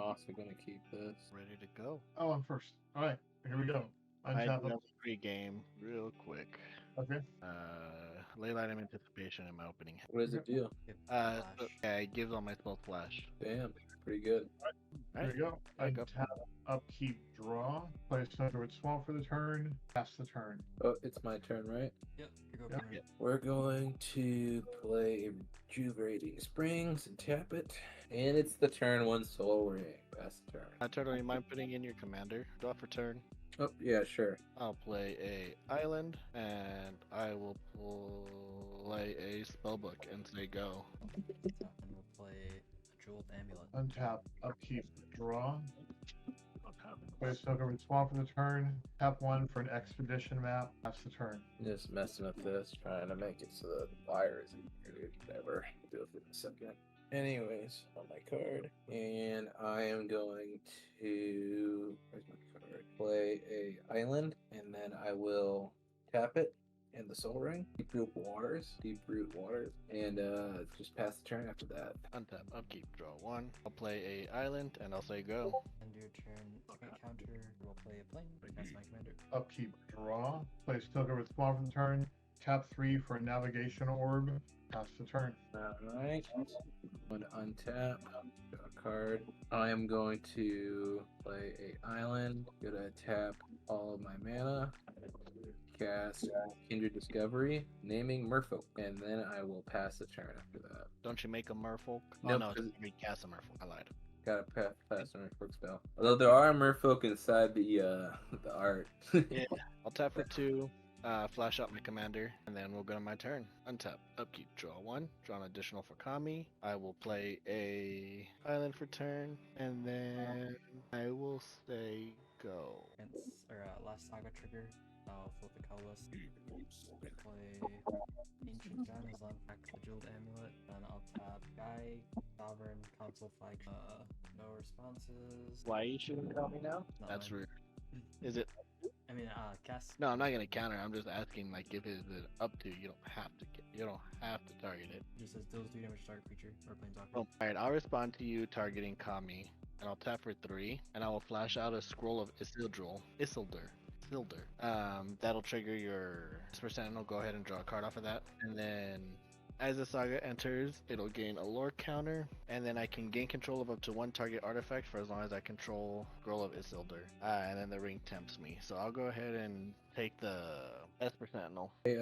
also going to keep this. Ready to go. Oh, I'm first. All right, here we go. I Untap do them. have a pre-game real quick. Okay. Late item anticipation in my opening. What does it do? So, yeah, it gives all my spells flash. Damn, pretty good. Here we go. Back up. Untap, upkeep, draw. Play Snowdrift Swamp for the turn. Pass the turn. Oh, it's my turn, right? Yep, you go Yep. for it. We're going to play Rejuvenating Springs and tap it. And it's the turn 1 soul ring. Pass the turn. Turtle, you mind putting in your commander? Draw for turn. Oh, yeah, sure. I'll play a island, and I will play a spellbook and say go. And we'll play a jeweled amulet. Untap, upkeep, draw. Play Snowdrift Swamp for the turn. Tap 1 for an expedition map. Pass the turn. Just messing with this, trying to make it so the fire isn't here, dude. Whatever. Do it in a second. Anyways, on my card. And I am going to. Where's my card? Play a island, and then I will tap it. And the soul ring. Deep root waters. And just pass the turn after that. Untap, upkeep, draw 1. I'll play a island, and I'll say go. End your turn, second counter, we'll play a plane. That's my commander. Upkeep, draw. Play Snowdrift Swamp for the turn. Tap 3 for a navigation orb. Pass the turn. Alright. I'm going to untap. Draw a card. I am going to play a island. Gonna tap all of my mana. Cast Kindred Discovery, naming Merfolk, and then I will pass the turn after that. Don't you make a merfolk? Nope, Oh no, 'cause- you cast a merfolk. I lied. Gotta pass the Merfolk spell. Although there are Merfolk inside the art. Yeah. I'll tap for 2, flash out my commander, and then we'll go to my turn. Untap, upkeep, draw 1, draw an additional for Kami. I will play a island for turn, and then I will say go. Last saga trigger. I'll flip the colorless. Play Ancient Gun as long back the jeweled amulet. Then I'll tap Guy, Sovereign, Council Flag. No responses. Why are you shooting Kami now? Not That's mine. rude. Is it? I mean, cast. No, I'm not gonna counter. I'm just asking, like, if it's up to. You don't have to. You don't have to target it. Just says deals 3 damage to target creature or planeswalker. Oh, all right. I'll respond to you targeting Kami, and I'll tap for 3, and I will flash out a scroll of Isildur. That'll trigger your Esper Sentinel. Go ahead and draw a card off of that, and then as the saga enters, it'll gain a lore counter, and then I can gain control of up to 1 target artifact for as long as I control Scroll of Isildur. And then the ring tempts me, so I'll go ahead and take the Esper Sentinel. Hey,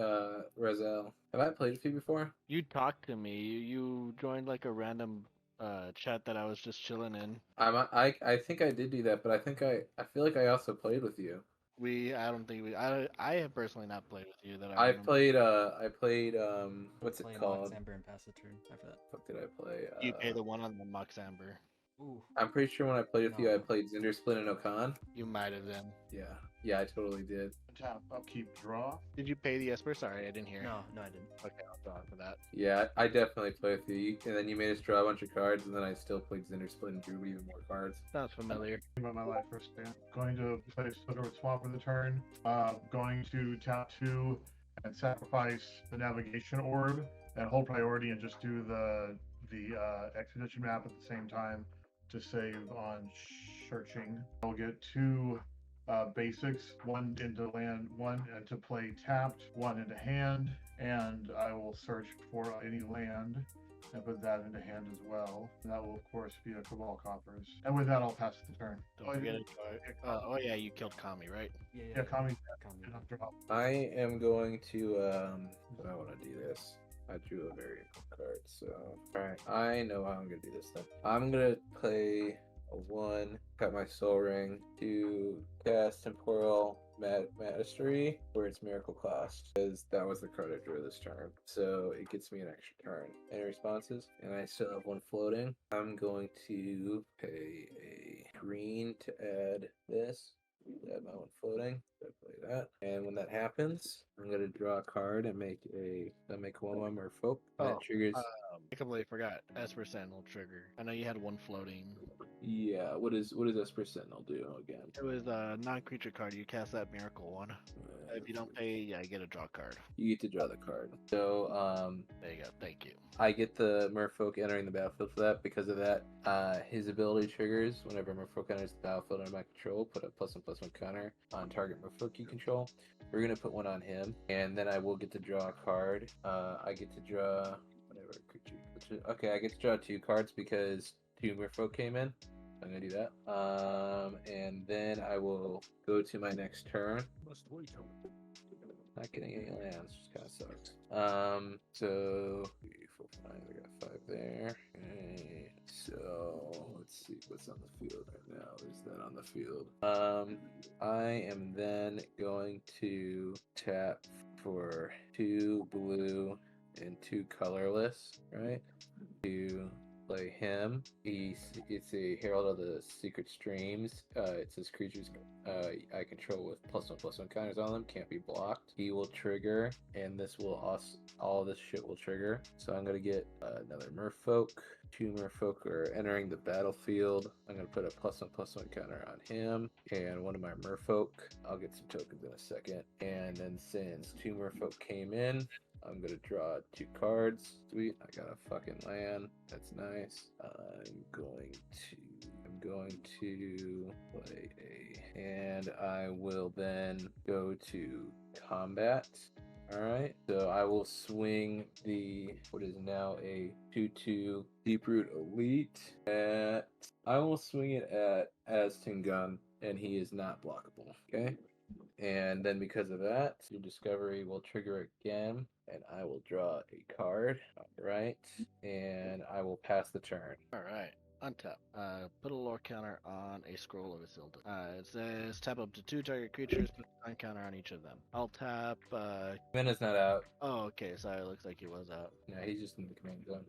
Razel, have I played with you before? You talked to me. You joined like a random chat that I was just chilling in. I think I did do that, but I feel like I also played with you. I don't think I have personally not played with you. I played what's it Play called? Mox Amber and pass the turn after that. What did I play? You pay the one on the Mox Amber. Ooh. I'm pretty sure when I played with you, I No. played Zindersplin and Okan. You might have then. Yeah, I totally did. Tap, upkeep, draw. Did you pay the Esper? Sorry, I didn't hear. No, I didn't. Okay, I'll draw for that. Yeah, I definitely played with you. And then you made us draw a bunch of cards, and then I still played Zindersplit and drew even more cards. Sounds familiar. About my life first stand. Going to play Snowdrift Swamp for the turn. Going to tap 2 and sacrifice the navigation orb and hold priority and just do the expedition map at the same time to save on searching. I'll get 2 basics, 1 into land, 1 to play tapped, 1 into hand, and I will search for any land and put that into hand as well. And that will, of course, be a Cabal Coffers. And with that, I'll pass the turn. Don't forget it. Oh yeah, you killed Kami, right? Yeah, Kami. Kami. I am going to, I want to do this. I drew a very good card, so. Alright, I know how I'm going to do this then. I'm going to play a 1, cut my soul ring to cast Temporal Mastery, where it's Miracle cost, because that was the card I drew this turn. So it gets me an extra turn. Any responses? And I still have 1 floating. I'm going to pay a green to add this. Add my 1 floating. So I play that. And when that happens, I'm gonna draw a card and make 1 Merfolk. That triggers. I completely forgot. Esper Sentinel trigger. I know you had 1 floating. Yeah. What does Esper Sentinel do again? It was a non-creature card. You cast that miracle one. If you don't pay, yeah, you get a draw card. You get to draw the card. So There you go. Thank you. I get the merfolk entering the battlefield for that. Because of that, his ability triggers whenever merfolk enters the battlefield under my control. Put a +1/+1 counter on target merfolk you control. We're gonna put one on him, and then I will get to draw a card. I get to draw whatever creature. Okay, I get to draw 2 cards because 2 merfolk came in. I'm gonna do that. And then I will go to my next turn. Not getting any lands, just kind of sucks. So 3, 4, 5. I got 5 there. Okay. So let's see what's on the field right now. There's that on the field. I am then going to tap for 2 blue and 2 colorless, right? To play him. It's a Herald of the Secret Streams. It says creatures I control with +1/+1 counters on them can't be blocked. He will trigger, and this will also all this shit will trigger. So I'm gonna get another merfolk. 2 merfolk are entering the battlefield. I'm gonna put a +1/+1 counter on him and one of my merfolk. I'll get some tokens in a second. And then since 2 merfolk came in, I'm gonna draw 2 cards. Sweet, I got a fucking land. That's nice. I'm going to play and I will then go to combat. Alright, so I will swing the what is now a 2/2 Deeproot Elite at I will swing it at Aztengun, and he is not blockable. Okay. And then because of that, your discovery will trigger again, and I will draw a card. Alright. And I will pass the turn. Alright. Untap. Put a lore counter on a scroll of Isildur. It says tap up to 2 target creatures, put a time counter on each of them. I'll tap. Kumena's not out. Oh, okay. Sorry, it looks like he was out. Yeah, he's just in the command zone.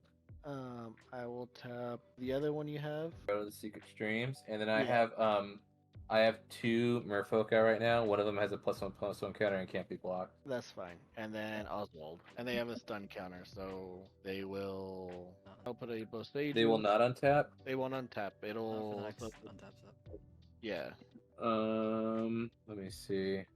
I will tap the other one you have. Go to the Secret Streams, and then I have 2 merfolk out right now. One of them has a +1/+1 counter and can't be blocked. That's fine. And then Oswald. And they have a stun counter, so they will. I'll put a Bosage. They will not untap. They won't untap. For It'll. the next untaps up. Yeah. Let me see.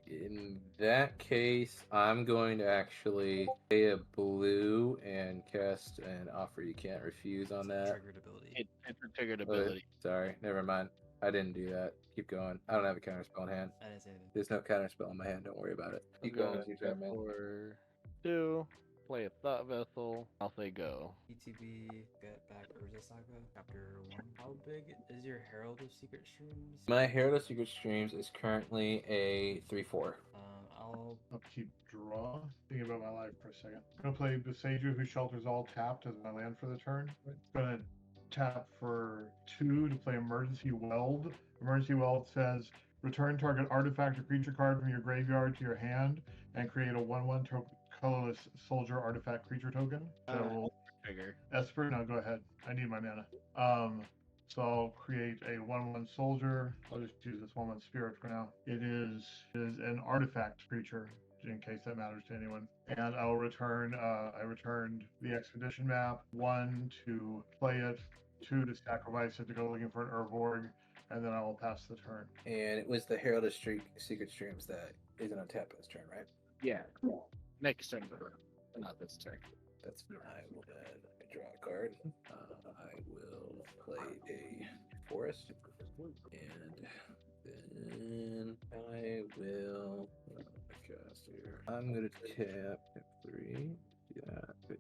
In that case, I'm going to actually pay a blue and cast an offer you can't refuse on that. Triggered ability. It's a triggered Oh, ability. sorry, never mind. I didn't do that. Keep going. I don't have a counter spell in hand. I didn't say anything. There's no counter spell in my hand. Don't worry about it. Keep going with your turn, man. For 2, play a Thought Vessel. I'll say go. ETB, get back Urza Saga, chapter 1. How big is your Herald of Secret Streams? My Herald of Secret Streams is currently a 3/4. I'll Upkeep draw. Thinking about my life for a second. I'm gonna play Besaju, who shelters all tapped as my land for the turn. Gonna tap for 2 to play Emergency Weld. Emergency Weld says return target artifact or creature card from your graveyard to your hand and create a 1/1 colorless soldier artifact creature token. So Trigger. Esper, no, go ahead. I need my mana. So I'll create a 1/1 soldier. I'll just use this 1/1 spirit for now. It is an artifact creature, in case that matters to anyone. And I'll return. I returned the expedition map. 1 to play it, 2 to sacrifice it to go looking for an Urborg, and then I will pass the turn. And it was the Herald of Secret Streams that isn't on tap this turn, right? Yeah. Next turn. Not this turn. That's fine. I will then draw a card. I will play a forest, and then I will cast here. I'm gonna tap at 3. Do that. That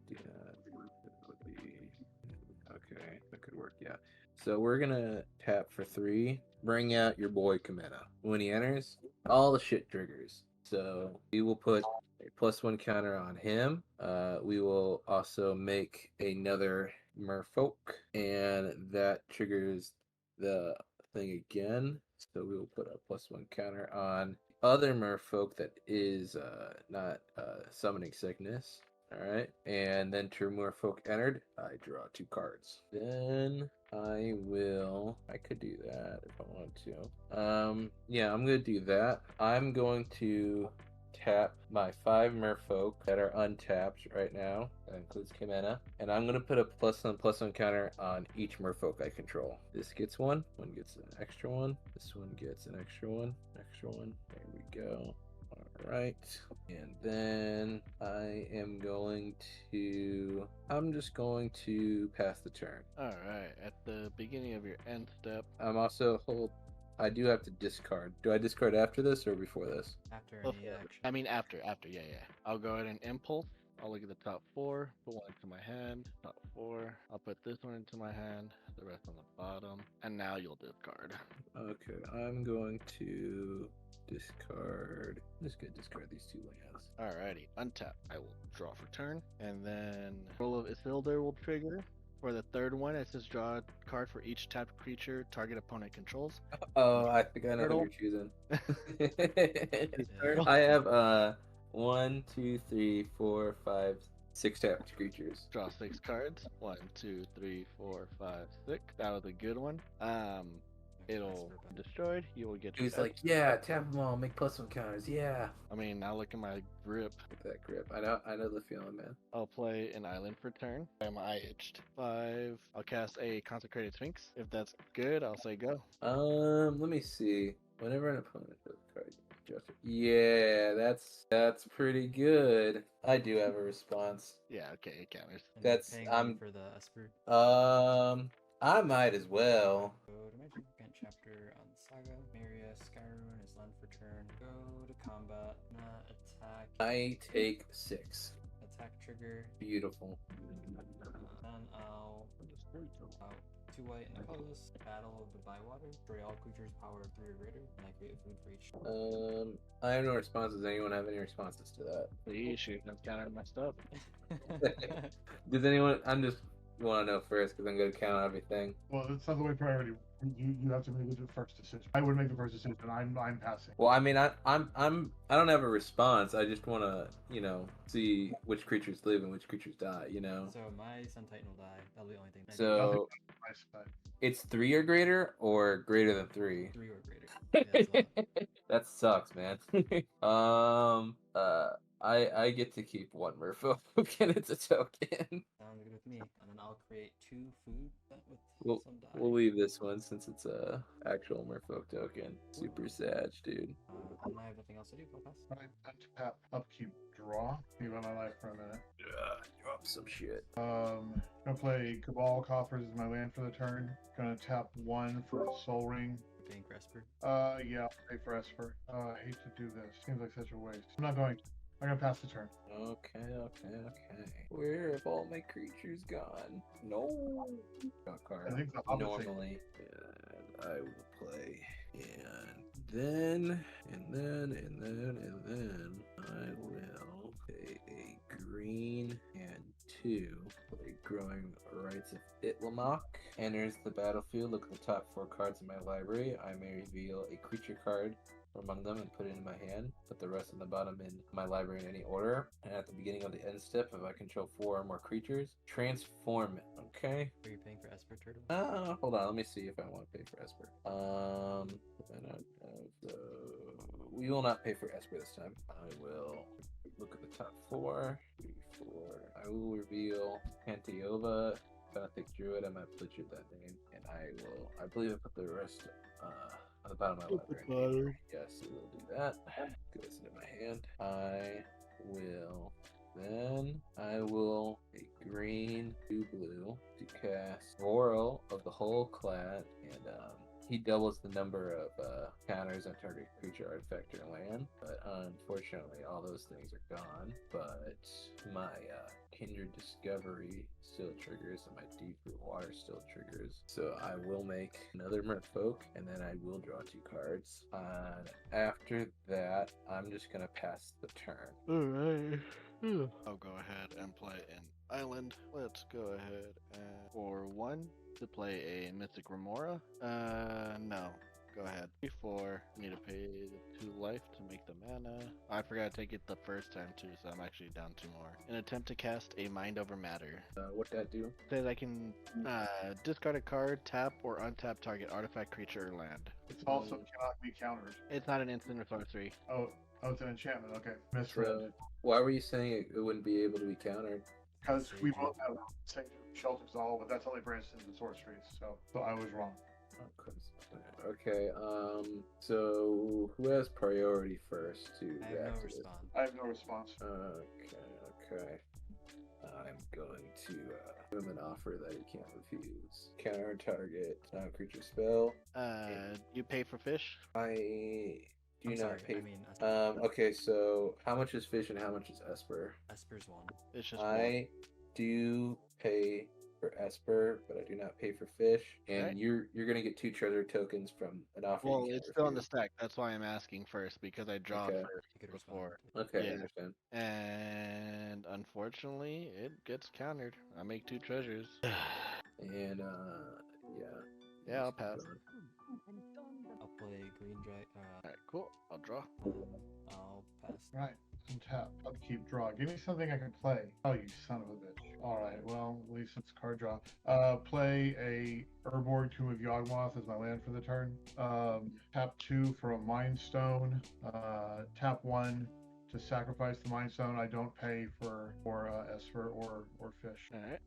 would be okay. That could work. Yeah. So we're gonna tap for 3. Bring out your boy Kumena. When he enters, all the shit triggers. So we will put a +1 counter on him. We will also make another merfolk, and that triggers the thing again. So we will put a +1 counter on other merfolk that is not summoning sickness. All right, and then to merfolk entered, I draw 2 cards. Then I could do that if I wanted to. Yeah, I'm gonna do that. I'm going to tap my 5 merfolk that are untapped right now. That includes Kumena. And I'm going to put a +1/+1 counter on each merfolk I control. This gets one gets an extra one. This one gets an extra one. There we go. All right. And then I'm just going to pass the turn. Alright, at the beginning of your end step, I do have to discard. Do I discard after this or before this? After before, any action. I mean after, yeah. I'll go ahead and impulse. I'll look at the top 4, put one into my hand, top 4. I'll put this one into my hand, the rest on the bottom, and now you'll discard. Okay, I'm going to discard. I'm just gonna discard these 2 lands. Alrighty, untap. I will draw for turn, and then Roll of Isildur will trigger. For the third one, it says draw a card for each tapped creature target opponent controls. Oh, I think I know who Turtle. you're choosing. I have 1, 2, 3, 4, 5, 6 tapped creatures. Draw 6 cards. 1, 2, 3, 4, 5, 6. That was a good one. It'll be destroyed. You will get. He was like, "Yeah, tap them all, make +1 counters, yeah." I mean, now look at my grip. Look at that grip. I know the feeling, man. I'll play an island for turn. I'm itched. 5. I'll cast a Consecrated Sphinx. If that's good, I'll say go. Let me see. Whenever an opponent does a card, yeah, that's pretty good. I do have a response. Yeah, okay, it counters. And you're That's paying I'm one for the Esper. I might as well. Go to Magic Event Chapter on the Saga. Maria Skyruin is land for turn. Go to combat. Not attack. I take 6. Attack trigger. Beautiful. Then I'll 2 white and colorless. Battle of the Bywater. Destroy all creatures power of 3 or greater. And I create food for each. I have no responses. Anyone have any responses to that? Please shoot. I've countered my stuff. Does anyone? I'm just want to know first because I'm going to count everything. Well, that's not the way priority. You have to make the first decision. I would make the first decision. I'm passing. Well, I mean, I don't have a response. I just want to, see which creatures live and which creatures die. So my Sun Titan will die. That'll be the only thing. So it's 3 or greater, or greater than 3. 3 or greater. Yeah, that's a lot. That sucks, man. I get to keep 1 merfolk and it's a token. Sounds good with me. And then I'll create 2 food with some dye. We'll leave this one since it's a actual merfolk token. Super sad, dude. And I have nothing else to do. I'll pass. Alright, untap, upkeep, draw. Think about my life for a minute. Drop some shit. Gonna play Cabal Coffers as my land for the turn. Gonna tap 1 for Soul Ring. You're paying for Esper. Yeah, I'll pay for Esper. I hate to do this. Seems like such a waste. I'm not going to. I'm gonna pass the turn. Okay. Where have all my creatures gone? No. Draw a card. I think the opposite. Normally, and I will play, and then I will pay a green and 2. Play Growing Rights of Itlamok. Enters the battlefield. Look at the top 4 cards in my library. I may reveal a creature card among them and put it in my hand. Put the rest in the bottom in my library in any order. And at the beginning of the end step, if I control 4 or more creatures, transform it. Okay. Are you paying for Esper Turtle? Hold on. Let me see if I want to pay for Esper. We will not pay for Esper this time. I will look at the top 4. 3, 4. I will reveal Pantheova, Gothic Druid. I might butcher that name. And I believe I put the rest on the bottom of my library. Yes, we will do that. Get this into my hand. I will a green, 2 blue to cast Royal of the whole class, and he doubles the number of counters on target creature, artifact, or land. But unfortunately, all those things are gone. But my Kindred Discovery still triggers, and my Deep Root Water still triggers. So I will make another Merfolk, and then I will draw 2 cards. And after that, I'm just gonna pass the turn. Alright. I'll go ahead and play an island. Let's go ahead and for 1 to play a Mystic Remora. No. Go ahead. Before I need to pay the 2 life to make the mana. I forgot to take it the first time too, so I'm actually down 2 more. An attempt to cast a Mind Over Matter. What'd that do? Says I can discard a card, tap or untap target artifact, creature, or land. It's also cannot be countered. It's not an instant or sorcery. Oh, Oh, it's an enchantment. Okay, misread. So why were you saying it wouldn't be able to be countered? Because we Sage. both have shelter all, but that's only for instance and sorceries. So I was wrong. Okay, so who has priority first to I have react no to this? response. I have no response. Okay. I'm going to give him an offer that he can't refuse. Counter target creature spell. You pay for fish? I do I'm not sorry, pay. I mean, Okay, so how much is fish and how much is Esper? Esper's one. It's just one. I do pay for Esper, but I do not pay for fish. And Okay. you're gonna get 2 treasure tokens from an offer. Well, you can't it's still on the refuse. stack. That's why I'm asking first because I draw Okay. first You could respond. before. Okay, I Yeah. understand. And unfortunately, it gets countered. I make 2 treasures. And yeah. Yeah, I'll pass. I'll play green dragon. Alright, cool. I'll draw. I'll pass. Right. Untap. Upkeep. Draw. Give me something I can play. Oh, you son of a bitch. All right. Well, at least it's card draw. Play a Urborg Tomb of Yawgmoth as my land for the turn. Tap 2 for a Mind Stone. Tap 1 to sacrifice the Mind Stone. I don't pay for Esper or fish. Alright.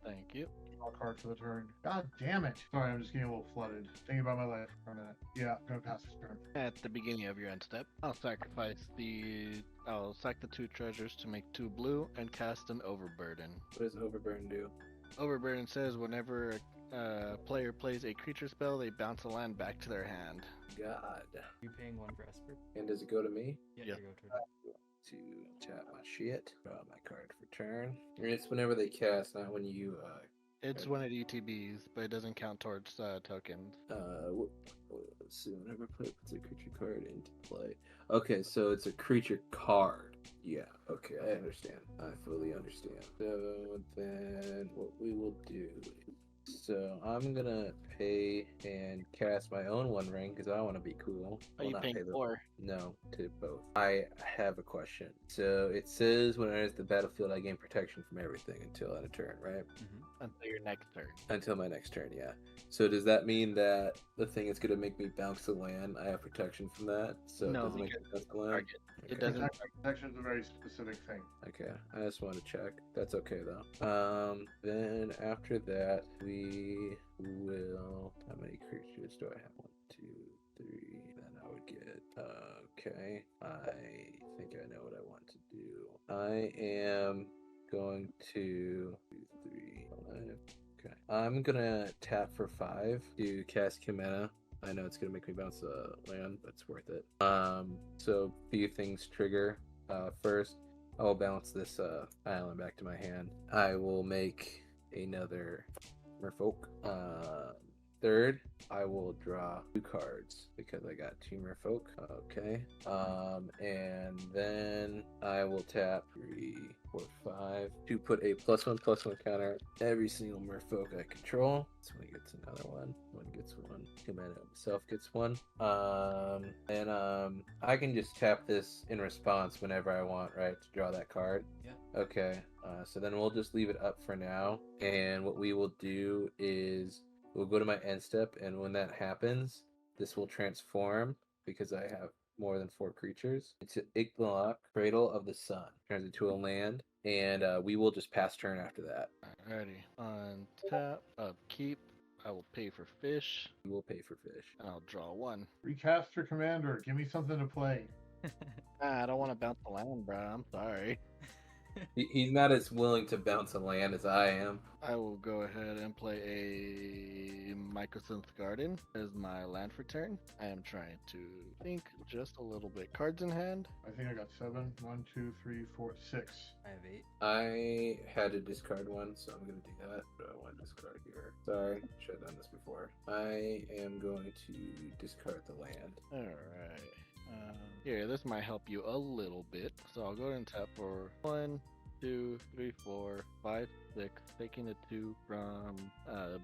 Thank you. Draw a card for the turn. God damn it. Sorry, I'm just getting a little flooded. Thinking about my life for a minute. Yeah, I'm gonna pass this turn. At the beginning of your end step, I'll sack the 2 treasures to make 2 blue and cast an Overburden. What does Overburn do? Overburden says whenever a player plays a creature spell, they bounce a land back to their hand. God. You paying 1 for Esper? And does it go to me? Yeah, Yeah. you go to To tap my shit. Draw my card for turn. And it's whenever they cast, not when you It's when it ETBs, but it doesn't count towards tokens. let's see, whenever player puts a creature card into play. Okay, so it's a creature card. Yeah, okay, I understand. I fully understand. So then what we will do. So I'm gonna pay and cast my own One Ring because I want to be cool. Are you not paying pay the- 4? No, to both. I have a question. So it says when I enter the battlefield, I gain protection from everything until end of turn, right? Until your next turn. Until my next turn, yeah. So does that mean that the thing is going to make me bounce the land? I have protection from that, so No, it doesn't make me bounce the land. Target. It Okay. doesn't. Protection is a very specific thing. Okay, I just want to check. That's okay though. Then after that, we will. How many creatures do I have? 1, 2, 3. Then I would get. Okay, I think I know what I want to do. I am going to 2, 3, 5. Okay, I'm gonna tap for 5 to cast Kumena. I know it's gonna make me bounce the land, but it's worth it. So few things trigger. First, I will bounce this island back to my hand. I will make another merfolk. Third, I will draw 2 cards because I got 2 merfolk. Okay. And then I will tap 3, 4, 5 to put a +1/+1 counter every single merfolk I control. This one gets another one. One gets one. Kumena himself gets one. And I can just tap this in response whenever I want, right, to draw that card. Yeah. Okay. So then we'll just leave it up for now. And what we will do is we'll go to my end step, and when that happens, this will transform because I have more than 4 creatures into Igbalok, Cradle of the Sun. Turns into a land, and we will just pass turn after that. Alrighty. On tap, upkeep. I will pay for fish. We will pay for fish. I'll draw 1. Recast your commander. Give me something to play. I don't want to bounce the land, bro. I'm sorry. He's not as willing to bounce a land as I am. I will go ahead and play a Mycosynth Garden as my land for turn. I am trying to think just a little bit. Cards in hand. I think I got 7. 1, 2, 3, 4, 6. I have 8. I had to discard one, so I'm going to do that. But I want to discard here. Sorry, should have done this before. I am going to discard the land. Alright. Here, this might help you a little bit. So I'll go ahead and tap for 1, 2, 3, 4, 5, 6, taking the 2 from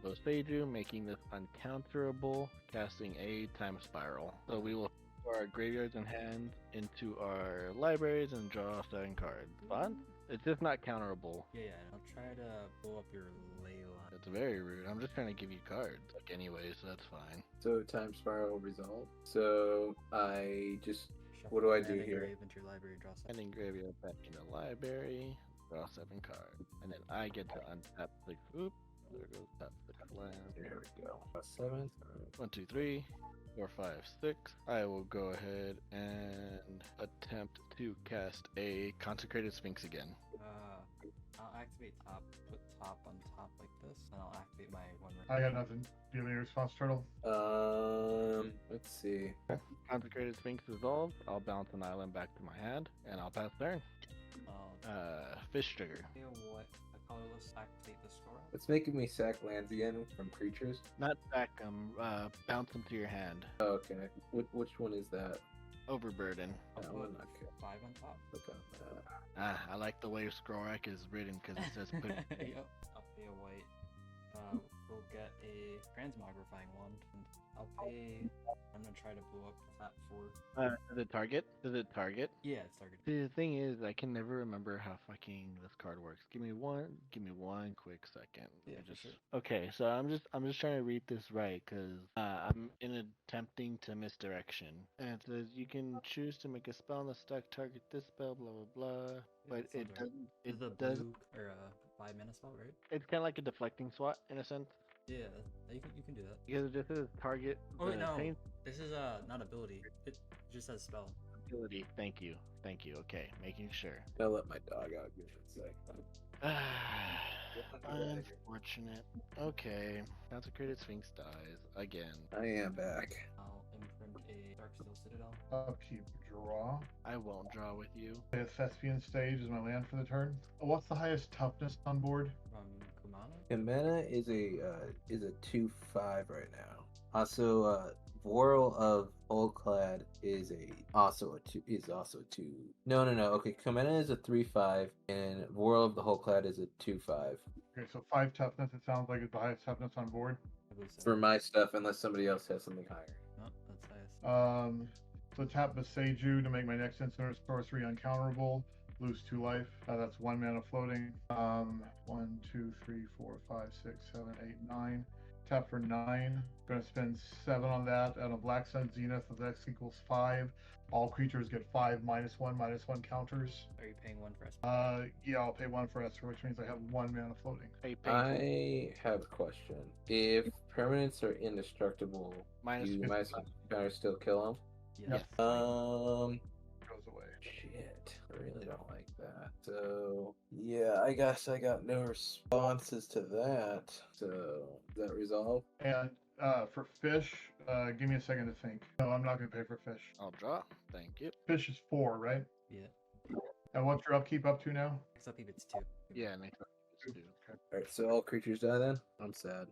Boseju, making this uncounterable, casting a time spiral. So we will put our graveyards and hands into our libraries and draw 7 cards. Fun? It's just not counterable. Yeah, I'll try to blow up your ley line. That's very rude. I'm just trying to give you cards, anyway, so that's fine. So time spiral resolve. So I just What do I and do then here? engrave into your library, draw And 7. engrave it back in the library. Draw 7 cards. And then I get to untap the oop. There goes tap the land. There we go. 7. 1, 2, 3, 4, 5, 6. I will go ahead and attempt to cast a Consecrated Sphinx again. I'll activate top, put top on top like this, and I'll activate my one. I got nothing. Do you have any response, Turtle? Let's see. Consecrated Sphinx dissolved. I'll bounce an island back to my hand, and I'll pass turn. Fish trigger. What the colorless activate the score? It's making me sack lands again from creatures. Not sack them. Bounce them to your hand. Okay. Which one is that? Overburden. That one? Okay. 5 on top. Click on that. I like the way Scrorack is written because it says put. Yep. I'll pay a white. We'll get a transmogrifying wand. And I'll pay. I'm gonna try to blow up that 4. Does it target? Does it target? Yeah, it's targeted. The thing is, I can never remember how fucking this card works. Give me one quick second. Yeah, Let me for sure. Okay, so I'm just trying to read this right because I'm attempting to misdirection. And it says you can choose to make a spell on the stack, target this spell, blah blah blah. But that it sounds right. doesn't. It's It the does. blue or 5 mana spell, right? It's kind of like a deflecting SWAT in a sense Yeah, you can do that. because it just says target. Oh wait, the no. same This is not ability. It just says spell. ability. Thank you. Okay, making sure. I'll let my dog out. Give it a sec. Unfortunate. Okay. Consecrated Sphinx dies again. I am back. I'll imprint a Dark Steel Citadel. Upkeep, draw. I won't draw with you. The Thespian stage is my land for the turn. What's the highest toughness on board? From Kumena? Kumena is a 2/5 right now. Also, Vorl of Oldclad is also a 2. No. Okay, Kumena is a 3/5, and Vorl of the Wholeclad is a 2/5. Okay, so 5 toughness, it sounds like, is the highest toughness on board. I believe so. For my stuff, unless somebody else has something higher. No, that's highest. So tap Beseiju to make my next instant or sorcery uncounterable. Lose 2 life. That's 1 mana floating. 1, 2, 3, 4, 5, 6, 7, 8, 9. Tap for 9. Gonna spend 7 on that. And a Black Sun Zenith of X equals 5. All creatures get 5 -1/-1 counters. Are you paying 1 for us? Yeah, I'll pay 1 for Esper, which means I have 1 mana floating. Hey, painful. I have a question. If permanents are indestructible, Minus you 50. might counter still kill them. Yes. Goes away. Shit, I really don't like that. So yeah, I guess I got no responses to that. So is that resolved? And for fish, give me a second to think. No, I'm not gonna pay for fish. I'll draw. Thank you. Fish is 4, right? Yeah. And what's your upkeep up to now? Except if it's 2. Yeah, next time. Okay. Alright, so all creatures die then? I'm sad.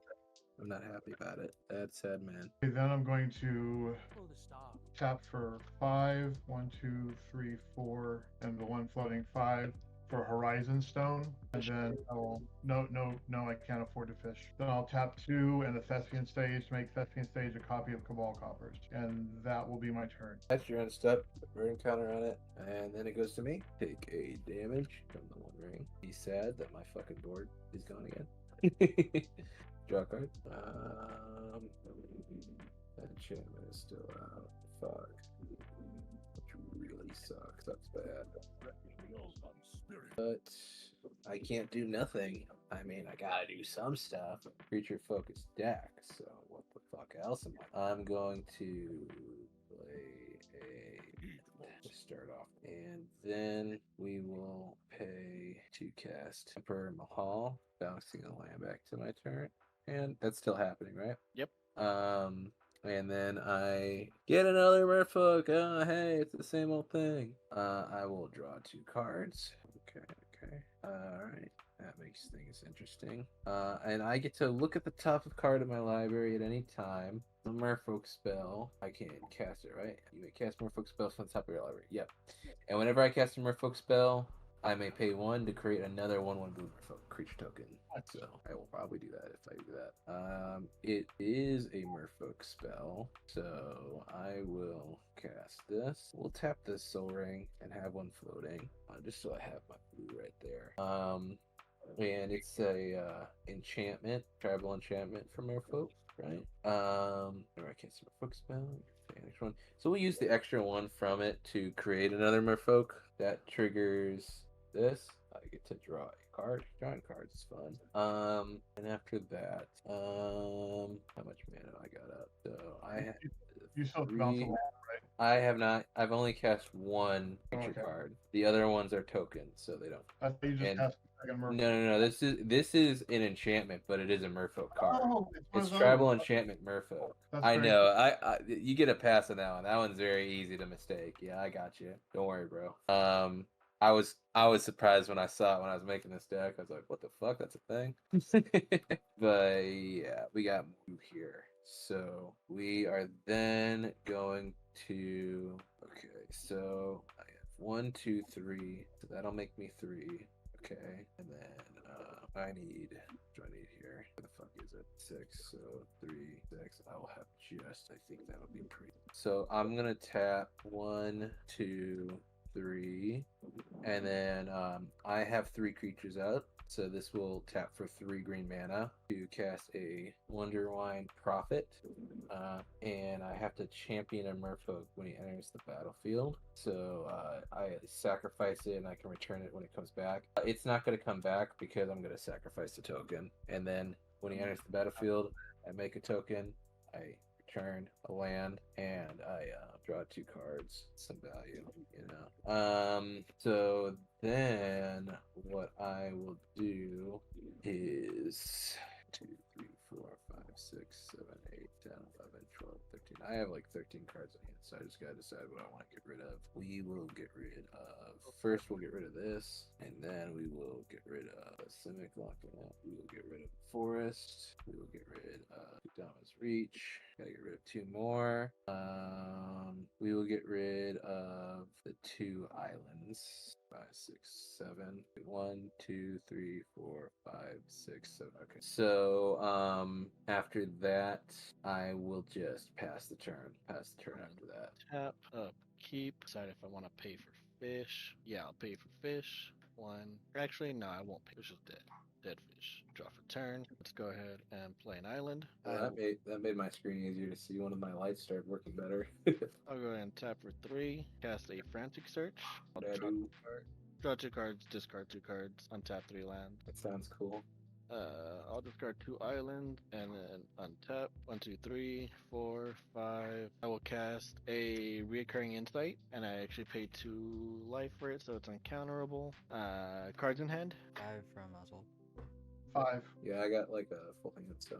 I'm not happy about it. That's sad, man. Okay, then I'm going to tap for 5, 1, 2, 3, 4, and the 1 floating 5 for Horizon Stone. And then I will no, I can't afford to fish. Then I'll tap 2 and the Thespian stage to make Thespian stage a copy of Cabal Coppers. And that will be my turn. That's your end step. Burn counter on it. And then it goes to me. Take a damage from the 1 ring. Be sad that my fucking board is gone again. Draw a card. That enchantment is still out. Fuck. Which really sucks. That's bad. But I can't do nothing. I mean, I gotta do some stuff. Creature focused deck. So what the fuck else am I? I'm going to play to start off, and then we will pay to cast Emperor Mahal, bouncing a land back to my turn, and that's still happening, right? Yep. And then I get another merfolk. Oh, hey, it's the same old thing. I will draw 2 cards. Okay. Alright. That makes things interesting. And I get to look at the top of card of my library at any time. The merfolk spell. I can't cast it, right? You may cast merfolk spells from the top of your library. Yep. And whenever I cast a merfolk spell, I may pay 1 to create another 1/1 blue merfolk creature token. So I will probably do that if I do that. It is a merfolk spell, so I will cast this. We'll tap this soul ring and have 1 floating, just so I have my blue right there. And it's a enchantment, tribal enchantment for merfolk, right? Whenever I cast a merfolk spell, extra one. So we'll use the extra one from it to create another merfolk. That triggers this. I get to draw a card. Drawing cards is fun. And after that, how much mana I got up? So I have You still have to bounce a land, right? I have not. I've only cast one creature Okay. card. The other ones are tokens, so they don't. I thought you just And- cast a second merfolk. No. This is an enchantment, but it is a merfolk card. Oh, one It's of tribal those. enchantment merfolk. That's I very know. I you get a pass on that one. That one's very easy to mistake. Yeah, I got you. Don't worry, bro. I was surprised when I saw it when I was making this deck. I was like, what the fuck? That's a thing. But yeah, we got move here. So we are then going to so I have 1, 2, 3. So that'll make me 3. Okay. And then I need what do I need here? What the fuck is it? 6. So 3, 6. I will have just I think that'll be pretty. So I'm gonna tap 1, 2, 3, and then I have 3 creatures out. So this will tap for 3 green mana to cast a Wonderwine Prophet, and I have to champion a merfolk when he enters the battlefield. So I sacrifice it and I can return it when it comes back. It's not going to come back because I'm going to sacrifice the token, and then when he enters the battlefield, I make a token, I return a land, and I draw 2 cards, some value, you know. So then what I will do is 2, 3, 4, 5, 6, 7, 8, 10, 11, 12, 13. I have like 13 cards in hand, so I just gotta decide what I want to get rid of. We will get rid of first. We'll get rid of this, and then we will get rid of Simic locking up. We will get rid of Forest. We will get rid of Dama's Reach. Gotta get rid of 2 more. We will get rid of the 2 islands. 5, 6, 7. 1, 2, 3, 4, 5, 6, 7. Okay. So after that, I will just pass the turn. Pass the turn after that. Tap up, keep. Decide if I want to pay for fish. Yeah, I'll pay for fish. 1. Actually, no, I won't pay. Fish is dead. Dead fish. Draw for turn. Let's go ahead and play an island. That made my screen easier to see. One of my lights started working better. I'll go ahead and tap for 3. Cast a frantic search. I'll Yeah, draw dude. Draw 2 cards, discard 2 cards, untap 3 land. That sounds cool. I'll discard 2 islands and then untap 1, 2, 3, 4, 5. I will cast a reoccurring insight, and I actually pay 2 life for it, so it's uncounterable. Cards in hand. 5 from Oswald. 5. Yeah, I got like a full hand, so.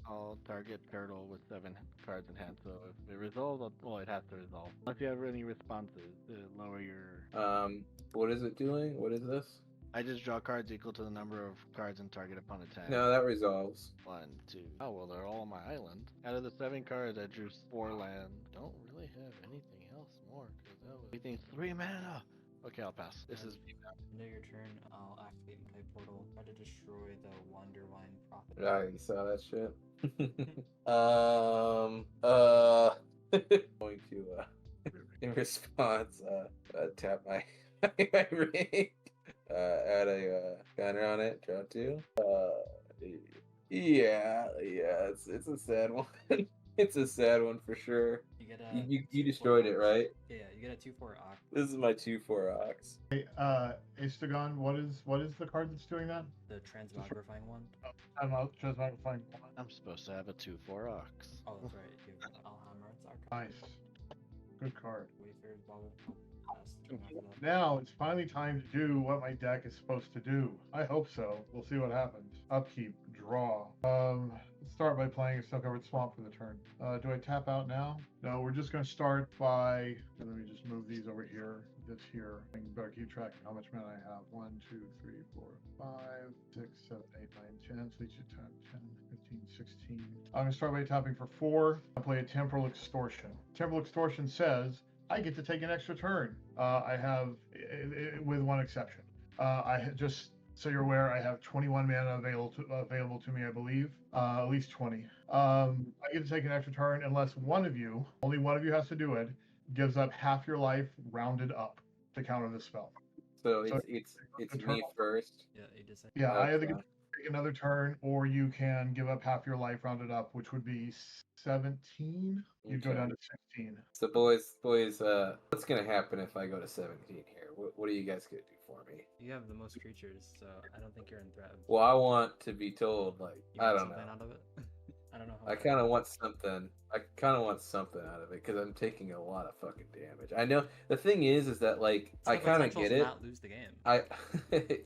I'll target turtle with 7 cards in hand, so if it resolves, well, it has to resolve. Unless you have any responses to lower your. What is it doing? What is this? I just draw cards equal to the number of cards in target opponent's hand. No, that resolves. 1, 2. Oh, well, they're all on my island. Out of the 7 cards, I drew 4 land. Don't really have anything else more, because that was everything's 3 mana. Okay, I'll pass. This is. End of your turn, I'll activate my portal. Try to destroy the Wonderwine Prophet. Yeah, you saw that shit. Going to in response, tap my my ring. Add a counter on it. Draw 2. Yeah, it's a sad one. It's a sad one for sure. You get a You destroyed it, right? Yeah, you get a 2/4 ox. This is my 2/4 ox. Hey, Astagon, what is the card that's doing that? The transmogrifying one. I'm out. Just not find one. I'm supposed to have a 2/4 ox. Oh, that's right. You have Alhammer. It's our Nice. Good card. Wayfair's bubble. Now it's finally time to do what my deck is supposed to do. I hope so. We'll see what happens. Upkeep, draw. Let's start by playing a snow-covered swamp for the turn. Do I tap out now? No, we're just going to start by. Let me just move these over here. This here. I better keep track of how much mana I have. 1, 2, 3, 4, 5, 6, 7, 8, 9, 10. So each 10, 10, 15, 16. I'm going to start by tapping for 4. I'll play a Temporal Extortion. Temporal Extortion says I get to take an extra turn. I have, with one exception. Just so you're aware, I have 21 mana available to me, I believe. At least 20. I get to take an extra turn unless only one of you has to do it, gives up half your life rounded up to counter the spell. So it's me first. Yeah, you just. Yeah, I have to Okay. get take another turn, or you can give up half your life rounded up, which would be 17. You'd go Okay. down to 16. So boys, what's gonna happen if I go to 17 here? What are you guys gonna do for me? You have the most creatures, so I don't think you're in threat. Well, I want to be told, like, You I want don't something know. out of it? I don't know how. I kind of want something. I kind of want something out of it because I'm taking a lot of fucking damage. I know the thing is that like It's I the kind of potential get to it. not lose the game. I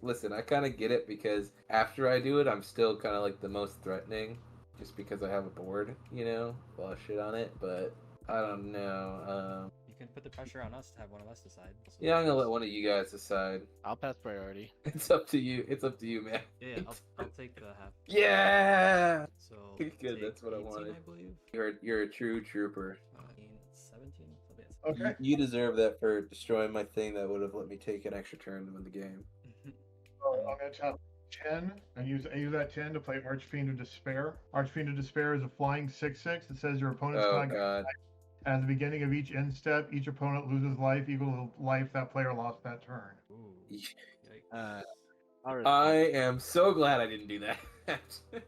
listen. I kind of get it because after I do it, I'm still kind of like the most threatening, just because I have a board, a lot of shit on it. But I don't know. You can put the pressure on us to have one of us decide. So Yeah, I'm gonna let one of you guys decide. I'll pass priority. It's up to you. It's up to you, man. Yeah, I'll take the half. Yeah. So Good, take that's what I 18, wanted. I believe. You're a true trooper. 17. Okay. You deserve that for destroying my thing that would have let me take an extra turn to win the game. So I'm going to tap 10 and use that 10 to play Archfiend of Despair. Archfiend of Despair is a flying 6/6. It says your opponent's Oh cannot get god. life. At the beginning of each end step, each opponent loses life equal to the life that player lost that turn. Ooh. I'll I am so glad I didn't do that. That's a big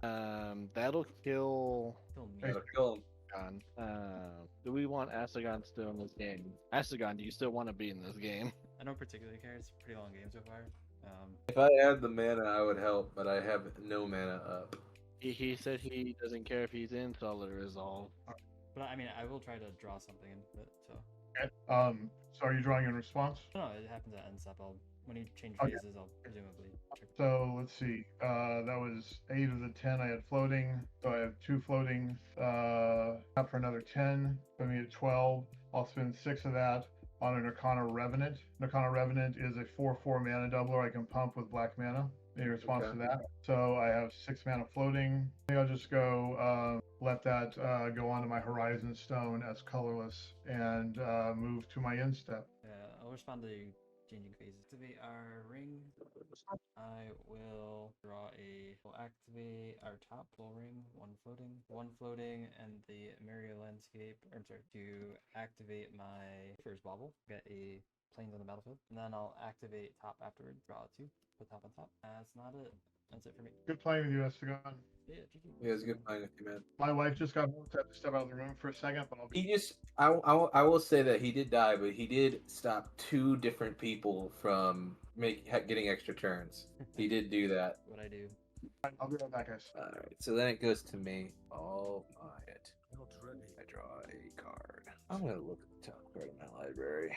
one. That'll kill Kill me. Gotta kill him. Asagon. Do we want Asagon still in this game? Asagon, do you still want to be in this game? I don't particularly care. It's a pretty long game so far. If I had the mana, I would help, but I have no mana up. He said he doesn't care if he's in Solid Resolve. But I mean, I will try to draw something in it. So Okay. So are you drawing in response? no, it happens at end step. When you change Okay. phases, I'll presumably. So let's see. That was 8 of the 10 I had floating. So I have 2 floating. Up for another 10. Put me at 12. I'll spend 6 of that on an Arcana Revenant. Arcana Revenant is a 4/4 mana doubler I can pump with black mana in response Okay. to that. So I have 6 mana floating. I think I'll just go let that go onto my Horizon Stone as colorless and move to my end step. I'll respond to changing phases. Activate our ring. I will we'll activate our top full ring, one floating, and the Mario landscape. I'm sorry, to activate my first bauble, get a planes on the battlefield, and then I'll activate top afterward. Draw 2, put top on top. That's not it. That's it for me. Good playing with you, Estegon. Yeah, GG. You guys good playing with you, man. My wife just got home, so I have to step out of the room for a second, but I'll be. He just, I will say that he did die, but he did stop 2 different people from getting extra turns. He did do that. What I do. I'll be right back, guys. All right, so then it goes to me. All right. I draw a card. I'm gonna look at the top card of my library.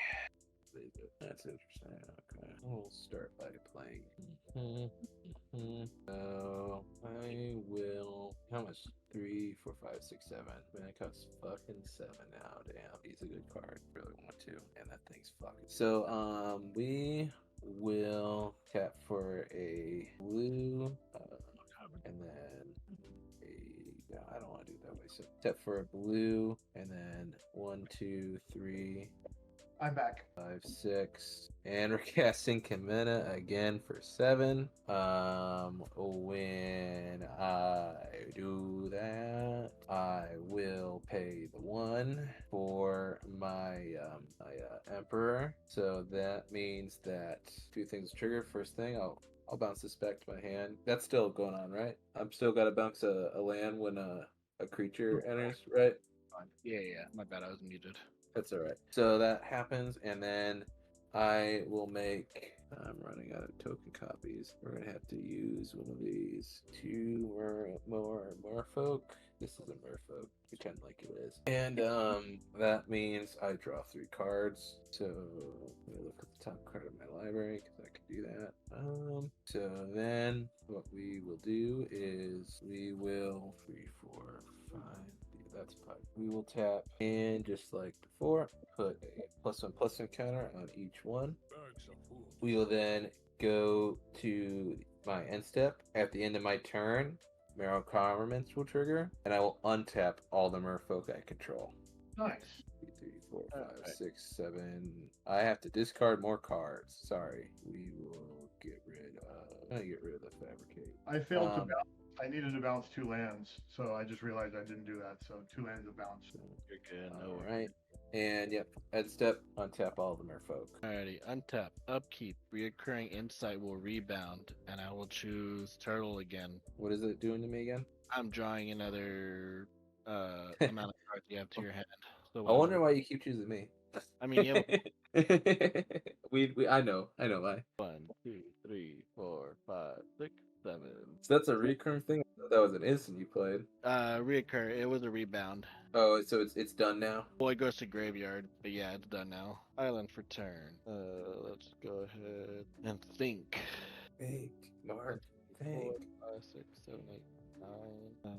That's interesting. Okay, we'll start by playing. So I will. How much? 3, 4, 5, 6, 7. Man, it costs fucking 7 now. Damn, he's a good card. Really want to, and that thing's fucking. So we will tap for a blue, and then I don't want to do it that way. So tap for a blue, and then 1, 2, 3. I'm back. 5, 6, and we're casting Kumena again for 7. When I do that, I will pay the 1 for my Emperor. So that means that 2 things trigger. First thing, I'll bounce this back to my hand. That's still going on, right? I'm still got to bounce a land when a creature enters, right? Yeah, my bad, I was muted. That's all right. So that happens, and then I will make. I'm running out of token copies. We're gonna have to use one of these 2 more merfolk. This is a merfolk. Pretend like it is. And that means I draw 3 cards. So let me look at the top card of my library because I can do that. So then what we will do is we will 3, 4, 5. That's 5. We will tap, and just like before, put a +1/+1 counter on each one. We will then go to my end step. At the end of my turn, Marrow Armaments will trigger, and I will untap all the merfolk I control. Nice. 2, 3, 4, 5, 6, 7. I have to discard more cards. Sorry. We will get rid of. I'm gonna get rid of the fabricate. I failed to I needed to bounce 2 lands, so I just realized I didn't do that. So 2 lands of bounce. You're good. No All worries. right. And yep, end step, untap all the merfolk. Alrighty, untap, upkeep, reoccurring insight will rebound, and I will choose turtle again. What is it doing to me again? I'm drawing another amount of cards you have to your hand. So I wonder whatever. why you keep choosing me. I mean, you have I know why. 1, 2, 3, 4, 5, 6, 7. So that's a recurring thing. I thought that was an instant you played. Reoccur. It was a rebound. Oh, so it's done now. Well, it goes to graveyard, but yeah, it's done now. Island for turn. Let's go ahead and think. Think, Mark. 4, Think. 5, 6, 7, 8, 9.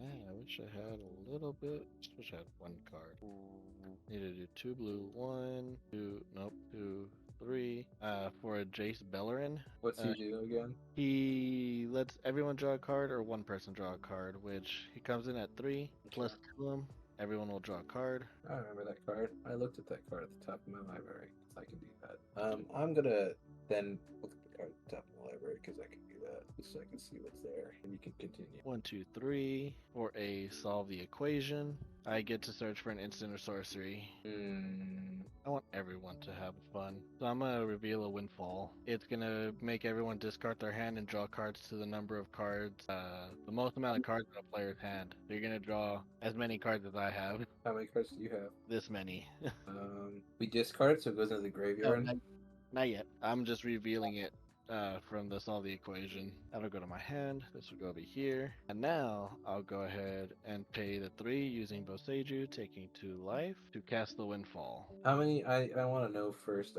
Man, I wish I had a little bit. Just wish I had one card. Need to do 2 blue, 1, 2, nope, 2, 3. For a Jace Bellerin. What's he do again? He lets everyone draw a card or one person draw a card, which he comes in at 3, plus 2 of them. Everyone will draw a card. I remember that card. I looked at that card at the top of my library because I can do that. I'm gonna then look at the card at the top of my library because I can do that just so I can see what's there and you can continue. 1, 2, 3. For a solve the equation, I get to search for an instant or sorcery. I want everyone to have fun. So I'm gonna reveal a windfall. It's gonna make everyone discard their hand and draw cards to the number of cards, the most amount of cards in a player's hand. So you're gonna draw as many cards as I have. How many cards do you have? This many. We discard it so it goes into the graveyard. Not yet. I'm just revealing it from the solve the equation. That'll go to my hand. This will go over here. And now I'll go ahead and pay the 3 using Boseiju, taking 2 life to cast the windfall. How many? I want to know first.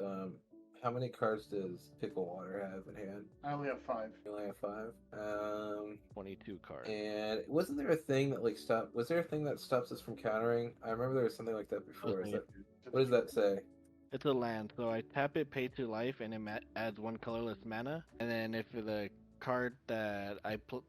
How many cards does Pickle Water have in hand? I only have 5. You only have 5. 22 cards. And wasn't there a thing that stopped? Was there a thing that stops us from countering? I remember there was something like that before. What does that say? It's a land, so I tap it, pay 2 life, and it adds 1 colorless mana. And then if the card that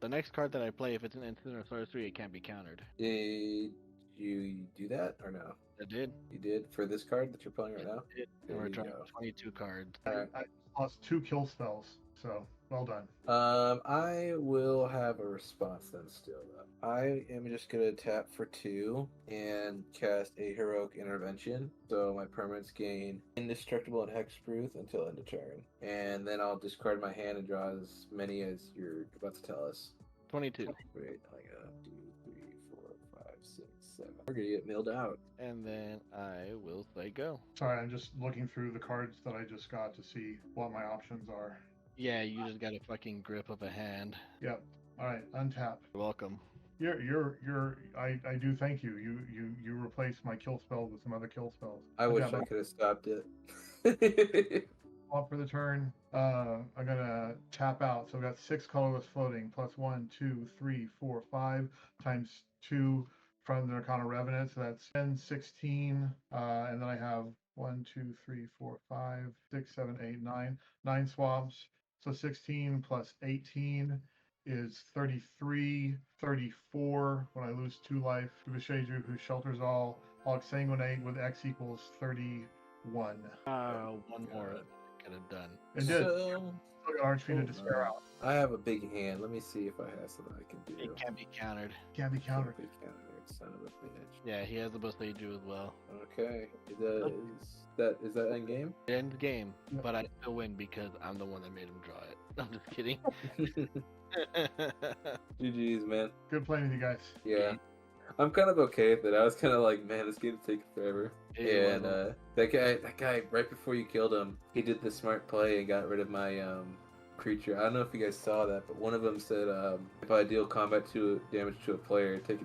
the next card that I play, if it's an instant or sorcery, it can't be countered. Did you do that or no? I did. You did for this card that you're playing right now. And we're you drawing go. 22 cards. Alright. I lost 2 kill spells, so well done. I will have a response then still though. I am just gonna tap for 2 and cast a heroic intervention. So my permanents gain indestructible and hexproof until end of turn. And then I'll discard my hand and draw as many as you're about to tell us. 22. Wait, I got 2, 3, 4, 5, 6, 7. We're gonna get milled out. And then I will say go. Sorry, I'm just looking through the cards that I just got to see what my options are. Yeah, you just got a fucking grip of a hand. Yep. All right, untap. You're welcome. I do thank you. You replaced my kill spell with some other kill spells. I wish I could have stopped it. Off for the turn. I'm gonna tap out. So I've got 6 colorless floating plus 1, 2, 3, 4, 5 times 2 from the Arcana Revenant. So that's 10, 16. And then I have 1, 2, 3, 4, 5, 6, 7, 8, 9. 9 swabs. So 16 plus 18 is 33, 34 when I lose 2 life. Visheju, who shelters all. I'll exsanguinate with X equals 31. One more I could have done. It did. Still got Archfiend of Despair out. I have a big hand. Let me see if I have something I can do. It can't be countered. Can't be countered. Can't be countered, son of a bitch. Yeah, he has the Boseiju as well. Okay. Is that end game? It ends the game, Yeah. but I still win because I'm the one that made him draw it. I'm just kidding. GG's, man. Good playing with you guys. Yeah. I'm kind of okay with it. I was kind of like, man, this game's taking forever. It And that guy, right before you killed him, he did the smart play and got rid of my creature. I don't know if you guys saw that, but one of them said, if I deal combat damage to a player, take